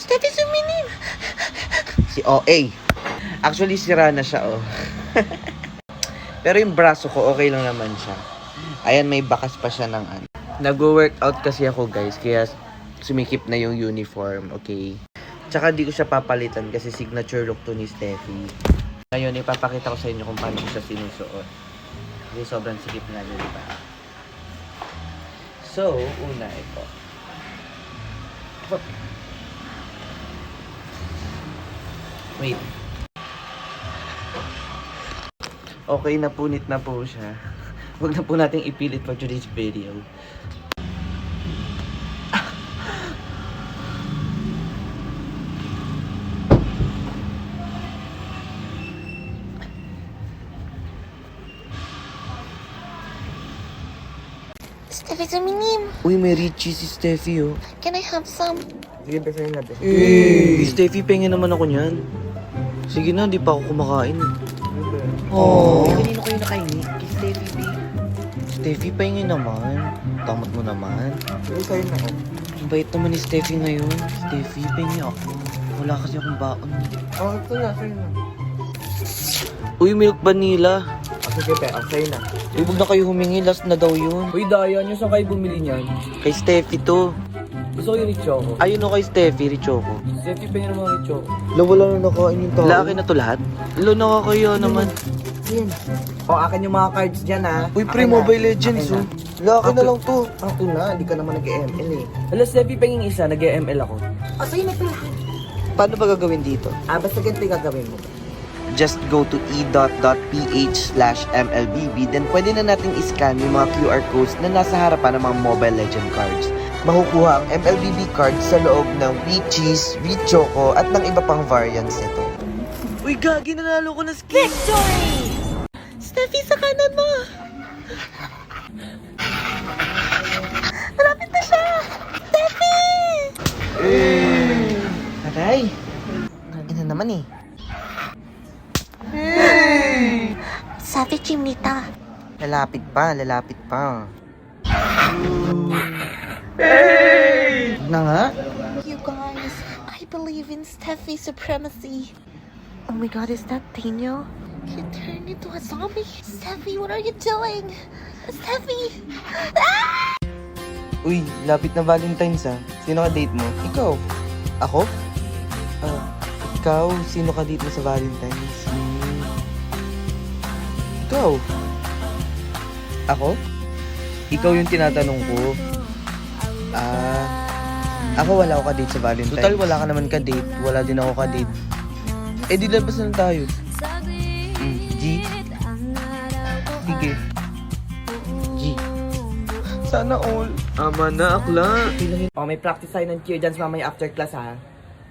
Steffi suminim. Si OA. Actually, sira na siya, oh. Pero yung braso ko, okay lang naman siya. Ayan, may bakas pa siya ng ano. Nag-workout kasi ako, guys. Kaya sumikip na yung uniform, okay? Tsaka di ko siya papalitan kasi signature look to ni Steffi. Ngayon, ipapakita ko sa inyo kung paano ko siya sinusuot. Kasi sobrang sikip nga niya, diba? So, una ito. Wait. Okay, napunit na po siya. Huwag na po nating ipilit for today's video. Steffi suminim. Uy, may Richie si Steffi, oh. Can I have some? Sige, pesahin natin. Steffi, pengin naman ako niyan. Sige na, di pa ako kumakain. Oh. Kanino kayo nakaini? Kay Steffi, B. Steffi, pengin naman. Tamot mo naman. Sige, sa'yo na ako. Ang bait naman ni Steffi ngayon. Steffi, pengin ako. Wala kasi akong baon. Oh, ito na, sa'yo na. Uy, milk vanilla. Sige, sa'yo na. Uy, huwag na kayo humingi. Last na daw yun. Uy, Daya, nyo saan kayo bumili niyan? Kay Steffi to. Gusto ko yung Richoco. Ayun o kay Steffi, Richoco. Steffi, pengin naman Richoco. Wala na nakain yung tao. Laki na to lahat? Nakakaya naman. Yan. O, akin yung mga cards dyan, ha? Uy, pre, Akin na. Mobile Legends, Akin oh. Laki na lang to. Ako na, hindi ka naman nag-ML eh. Alas, Steffi, pengin isa, nag-ML ako. O, sa'yo na ito lahat. Paano ba gagawin dito? Basta ganito yung gagawin mo. Just go to e.ph/mlbb, then pwede na natin i-scan yung mga QR codes na nasa harapan ng mga Mobile Legend cards. Makukuha ang MLBB card sa loob ng Richies, Richoco at ng iba pang variants nito. Uy, gagi, nanalo ko na skin! Victory! Steffi, sa kanan mo. Malapit na siya. Steffi! Aray! Ina naman eh. Sabi, Chimnita. Lalapit pa. Na nga? You guys, I believe in Steffi's supremacy. Oh my god, is that Daniel? He turned into a zombie. Steffi, what are you doing? Steffi! Ah! Uy, lapit na Valentine's ah. Sino ka date mo? Ikaw. Ako? Ikaw, sino ka date mo sa Valentine's? Ikaw. Ako? Ikaw yung tinatanong ko. Ako wala ako ka-date sa Valentine's. Total, wala ka naman ka-date. Wala din ako ka-date. Eh, di labas na lang tayo. G? Sige. G. Sana all. Ama na, akla. O, may practice tayo ng cheer dance mamaya after class, ha?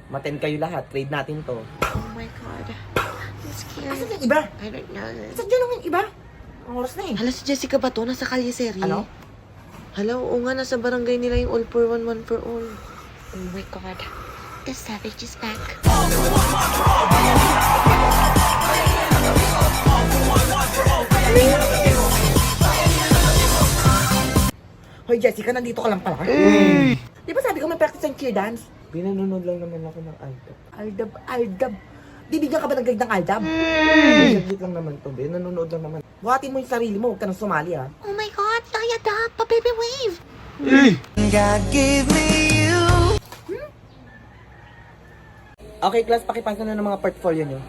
Maten kayo lahat. Trade natin to. Oh my god. I'm scared. Asan yung iba? I don't know. Asan dyan yung iba? Ang oras na eh. Hala, si Jessica ba to? Nasa Kalye Seri. Ano? Hala, oo nga. Nasa barangay nila yung all for one, one for all. Oh my god. The savage is back. Hoy, Jessica, nandito ka lang pala. Di ba sabi ko may practice ng cheer dance? Binanonood lang naman ako ng Aldab. Aldab. Bibigyan ka ba ng guide ng Aldab? Saglit lang naman to, be. Nanonood lang naman. Buhatin mo yung sarili mo, huwag ka nang sumali, ha? Oh my god, Daya da, pa-baby wave. God gave me you. Okay, class, pakipasa na ng mga portfolio nyo.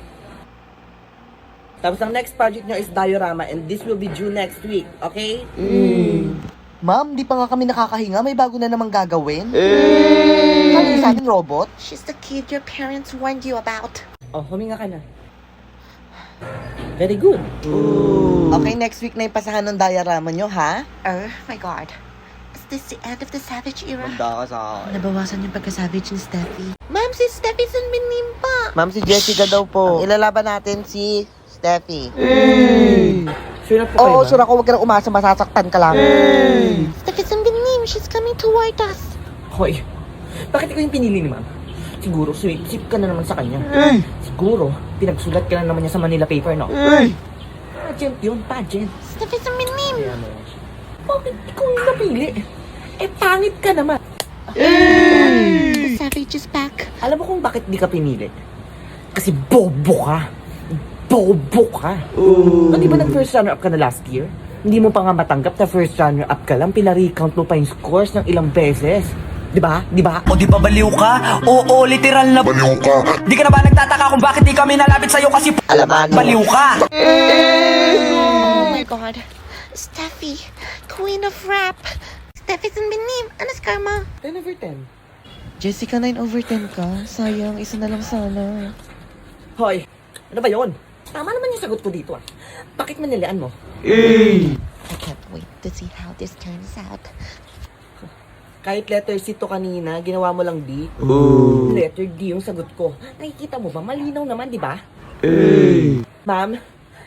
Tapos ang next project nyo is diorama and this will be due next week, okay? Ma'am, di pa nga kami nakakahinga. May bago na namang gagawin. Ano yung sa atin, robot? She's the kid your parents warned you about. Oh, huminga ka na. Very good. Okay, next week na yung pasahan ng diorama nyo, ha? Oh my god. Is this the end of the savage era? Handa ka sa akin. Nabawasan yung pagka-savage ni Steffi. Ma'am, si Steffi san binimpa. Ma'am, si Jessica daw po. Ang ilalaban natin si Steffi. Sure na po kayo, Oo, ma'am? sure ako. Huwag ka nang umasa. Masasaktan ka lang. Steffi san binim. She's coming toward us. Hoy, bakit ikaw yung pinili ni ma'am? Siguro, sweet ka na naman sa kanya. Siguro, pinagsulat ka na naman niya sa Manila paper, no? Pageant yun, pageant. Steffi san binim. Kaya mo. Bakit ikaw yung napili? Eh, pangit ka naman. The savage is back. Alam mo kung bakit di ka pinili? Kasi bobo ka. Bobo ka. Oh. Di ba nag-first runner-up ka na last year? Hindi mo pa nga matanggap na first runner-up ka lang. Pina-recount mo pa yung scores ng ilang beses. Di ba? Di ba? O di ba baliw ka? Oo, literal na baliw ka. Di ka na ba nagtataka kung bakit di kami nalapit sa'yo kasi Alaman mo. baliw ka? Oh my god. Steffi, queen of rap. Steffi's in Benim. Ano karma? 10 over 10. Jessica, 9 over 10 ka. Sayang, isa na lang sana. Hoy, ano ba yun? Tama naman yung sagot ko dito ah. Bakit manilian mo? I can't wait to see how this turns out. Kahit letter C to kanina, ginawa mo lang D. Letter D yung sagot ko. Nakikita mo ba? Malinaw naman, di ba? Ma'am,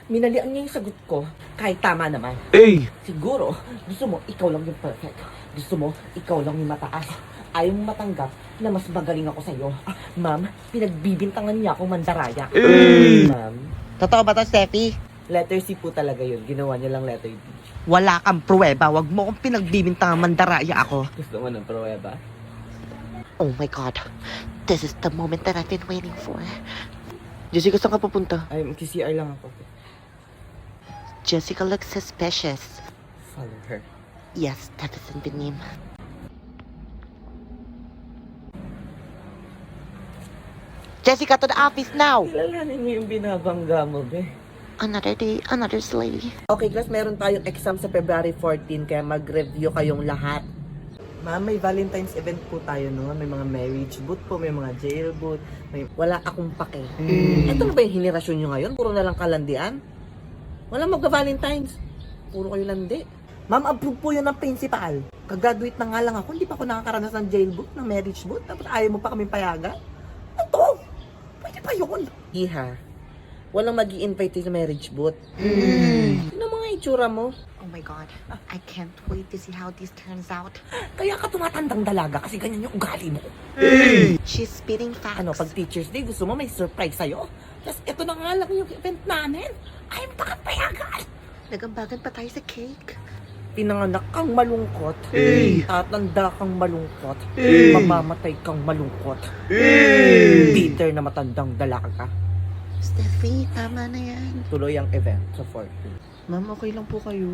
minalian niya yung sagot ko. Kahit tama naman. Siguro, gusto mo, ikaw lang yung perfect. Gusto mo, ikaw lang yung mataas. Ayaw mo matanggap na mas magaling ako sa'yo. Ma'am, pinagbibintangan niya akong mandaraya. Ma'am, Totoo ba to, Steffi? letter C po talaga yun. Ginawa niya lang letter D. Wala kang pruweba. Wag mo kong pinagbibintangan mandaraya ako. Gusto mo ng pruweba? Oh my god. This is the moment that I've been waiting for. Jessica, saan ka pupunta? Ay, mag-CR lang ako. Jessica looks suspicious. Follow her. Yes, Steffi's in Benim. Jessica, to the office now! Kilalanin mo yung binabangga mo, be. Another day, another slay. Okay, class, meron tayong exam sa February 14, kaya mag-review kayong lahat. Ma'am, may Valentine's event po tayo, no? May mga marriage boot po, may mga jail boot, may... Wala akong pake. Ito na ba yung henerasyon nyo ngayon? Puro na lang kalandian? Wala magka-Valentine's. Puro kayo landi. Ma'am, approve po yun ng principal. Kag-graduate na nga lang ako, hindi pa ako nakakaranas ng jail boot, ng marriage boot, tapos ayaw mo pa kami payagan? Ito! Pwede pa yun. Iha, walang mag-i-invite sa marriage boot. Sino mga itsura mo? Oh my god. I can't wait to see how this turns out. Kaya ka tumatandang dalaga kasi ganyan yung ugali mo. She's spitting facts. Ano, pag Teacher's Day, gusto mo may surprise sa'yo? Tapos ito na nga lang yung event namin. Ayaw mo pa kang payagan. Nagambagan pa tayo sa cake. Pinanganak kang malungkot. Tatanda kang malungkot. Mamamatay kang malungkot. Bitter na matandang dalaga ka. Steffi, tama na yan. Tuloy ang event sa 14. Ma'am, okay lang po kayo.